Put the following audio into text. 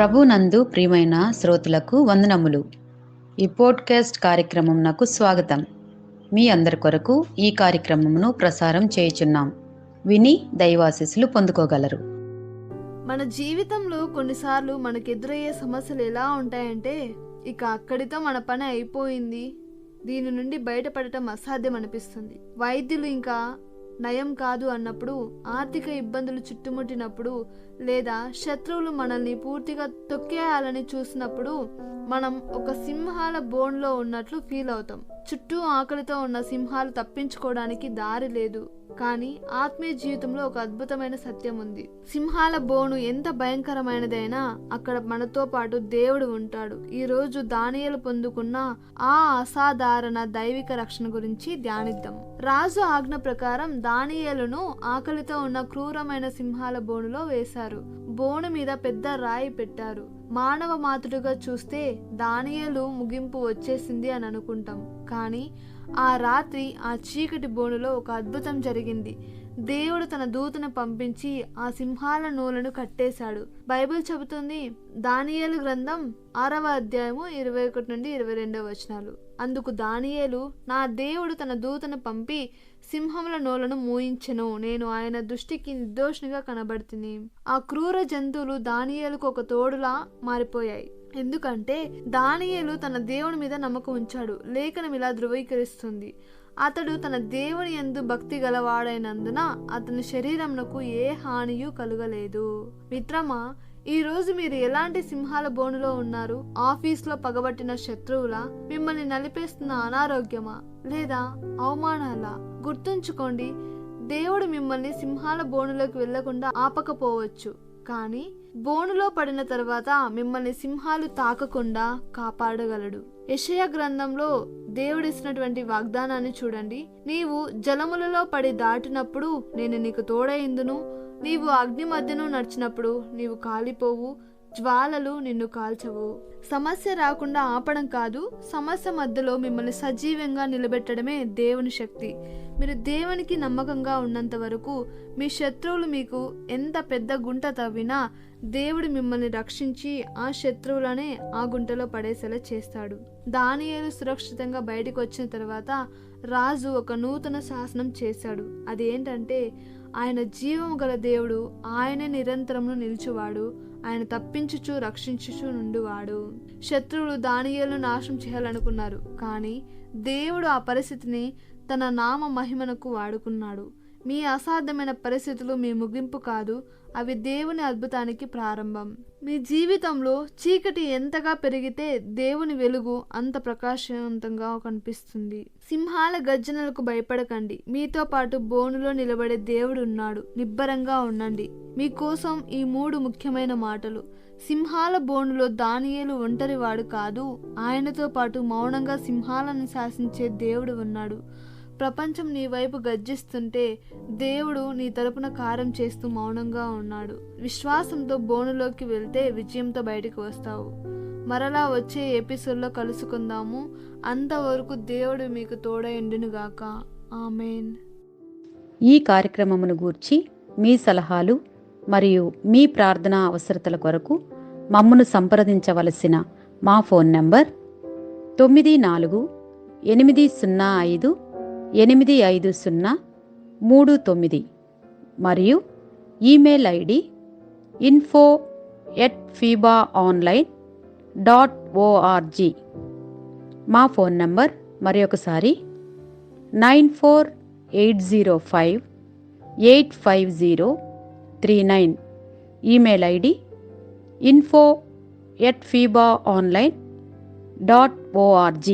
ప్రభునందు ప్రియమైన శ్రోతలకు వందనములు. ఈ పోడ్కాస్ట్ కార్యక్రమం నాకు స్వాగతం. మీ అందరి కొరకు ఈ కార్యక్రమమును ప్రసారం చేయుచున్నాం. విని దైవాశీస్సులు పొందుకోగలరు. మన జీవితంలో కొన్నిసార్లు మనకెదురయ్యే సమస్యలు ఎలా ఉంటాయంటే, ఇక అక్కడితో మన పని అయిపోయింది, దీని నుండి బయటపడటం అసాధ్యం అనిపిస్తుంది. వైద్యులు ఇంకా నయం కాదు అన్నప్పుడు, ఆర్థిక ఇబ్బందులు చుట్టుముట్టినప్పుడు, లేదా శత్రువులు మనల్ని పూర్తిగా తొక్కేయాలని చూసినప్పుడు మనం ఒక సింహాల బోన్లో ఉన్నట్లు ఫీల్ అవుతాం. చుట్టూ ఆకలితో ఉన్న సింహాలు తప్పించుకోవడానికి దారి లేదు. కానీ ఆత్మీయ జీవితంలో ఒక అద్భుతమైన సత్యం ఉంది. సింహాల బోను ఎంత భయంకరమైనదైనా అక్కడ మనతో పాటు దేవుడు ఉంటాడు. ఈ రోజు దానియేలు పొందుకున్న ఆ అసాధారణ దైవిక రక్షణ గురించి ధ్యానిద్దాం. రాజు ఆజ్ఞ ప్రకారం దానియేలును ఆకలితో ఉన్న క్రూరమైన సింహాల బోనులో వేశారు. బోను మీద పెద్ద రాయి పెట్టారు. మానవ మాతృగా చూస్తే దానియేలు ముగింపు వచ్చేసింది అని అనుకుంటాం. కానీ ఆ రాత్రి ఆ చీకటి బోనులో ఒక అద్భుతం జరిగింది. దేవుడు తన దూతను పంపించి ఆ సింహాల నూలను కట్టేశాడు. బైబిల్ చెబుతుంది, దానియేలు గ్రంథం 6వ అధ్యాయము 21 నుండి 22 వచనాలు. అందుకు దానియేలు, నా దేవుడు తన దూతను పంపి సింహముల నోలను మూయించెను, నేను ఆయన దృష్టికి నిర్దోషినిగా కనబడుతుంది. ఆ క్రూర జంతువులు దానియేలుకు ఒక తోడులా మారిపోయాయి. ఎందుకంటే దానియేలు తన దేవుని మీద నమ్మకం ఉంచాడు. లేఖనం ఇలా ధృవీకరిస్తుంది, అతడు తన దేవుని యందు భక్తి గలవాడైనందున అతని శరీరమునకు ఏ హానియు కలుగలేదు. మిత్రమా, ఈ రోజు మీరు ఎలాంటి సింహాల బోనులో ఉన్నారు? ఆఫీస్లో పగబట్టిన శత్రువులా? మిమ్మల్ని నలిపేస్తున్న అనారోగ్యమా? లేదా అవమానాలా? గుర్తుంచుకోండి, దేవుడు మిమ్మల్ని సింహాల బోనులోకి వెళ్లకుండా ఆపకపోవచ్చు, కానీ బోనులో పడిన తర్వాత మిమ్మల్ని సింహాలు తాకకుండా కాపాడగలడు. యెషయా గ్రంథంలో దేవుడిచ్చినటువంటి వాగ్దానాన్ని చూడండి. నీవు జలములలో పడి దాటినప్పుడు నేను నీకు తోడైందును, నీవు అగ్ని మధ్యను నడిచినప్పుడు నీవు కాలిపోవు, జ్వాలలు నిన్ను కాల్చవు. సమస్య రాకుండా ఆపడం కాదు, సమస్య మధ్యలో మిమ్మల్ని సజీవంగా నిలబెట్టడమే దేవుని శక్తి. మీరు దేవునికి నమ్మకంగా ఉన్నంత వరకు మీ శత్రువులు మీకు ఎంత పెద్ద గుంట తవ్వినా దేవుడు మిమ్మల్ని రక్షించి ఆ శత్రువులనే ఆ గుంటలో పడేసేలా చేస్తాడు. దానియేలు సురక్షితంగా బయటకు వచ్చిన తర్వాత రాజు ఒక నూతన శాసనం చేశాడు. అదేంటంటే, ఆయన జీవము గల దేవుడు, ఆయనే నిరంతరము నిలుచువాడు, ఆయన తప్పించుచు రక్షించుచు నుండువాడు. శత్రువులు దానియేలును నాశనం చేయాలనుకున్నారు, కానీ దేవుడు ఆ పరిస్థితిని తన నామ మహిమనకు వాడుకున్నాడు. మీ అసాధ్యమైన పరిస్థితులు మీ ముగింపు కాదు, అవి దేవుని అద్భుతానికి ప్రారంభం. మీ జీవితంలో చీకటి ఎంతగా పెరిగితే దేవుని వెలుగు అంత ప్రకాశవంతంగా కనిపిస్తుంది. సింహాల గర్జనలకు భయపడకండి, మీతో పాటు బోనులో నిలబడే దేవుడు ఉన్నాడు. నిబ్బరంగా ఉండండి. మీకోసం ఈ 3 ముఖ్యమైన మాటలు. సింహాల బోనులో దానియేలు ఒంటరివాడు కాదు, ఆయనతో పాటు మౌనంగా సింహాలను శాసించే దేవుడు ఉన్నాడు. ప్రపంచం నీ వైపు గర్జిస్తుంటే దేవుడు నీ తరపున కార్యం చేస్తూ మౌనంగా ఉన్నాడు. విశ్వాసంతో బోనులోకి వెళ్తే విజయంతో బయటకు వస్తావు. మరలా వచ్చే ఎపిసోడ్లో కలుసుకుందాము. అంతవరకు దేవుడు మీకు తోడైండునుగాక. ఆమేన్. ఈ కార్యక్రమమును గూర్చి మీ సలహాలు మరియు మీ ప్రార్థనా అవసరతల కొరకు మమ్మను సంప్రదించవలసిన మా ఫోన్ నంబర్ 9484585039 మరియు ఈమెయిల్ ఐడి info@fibaonline.org. మా ఫోన్ నంబర్ మరొకసారి 9480585039. Email ID info@fibaonline.org.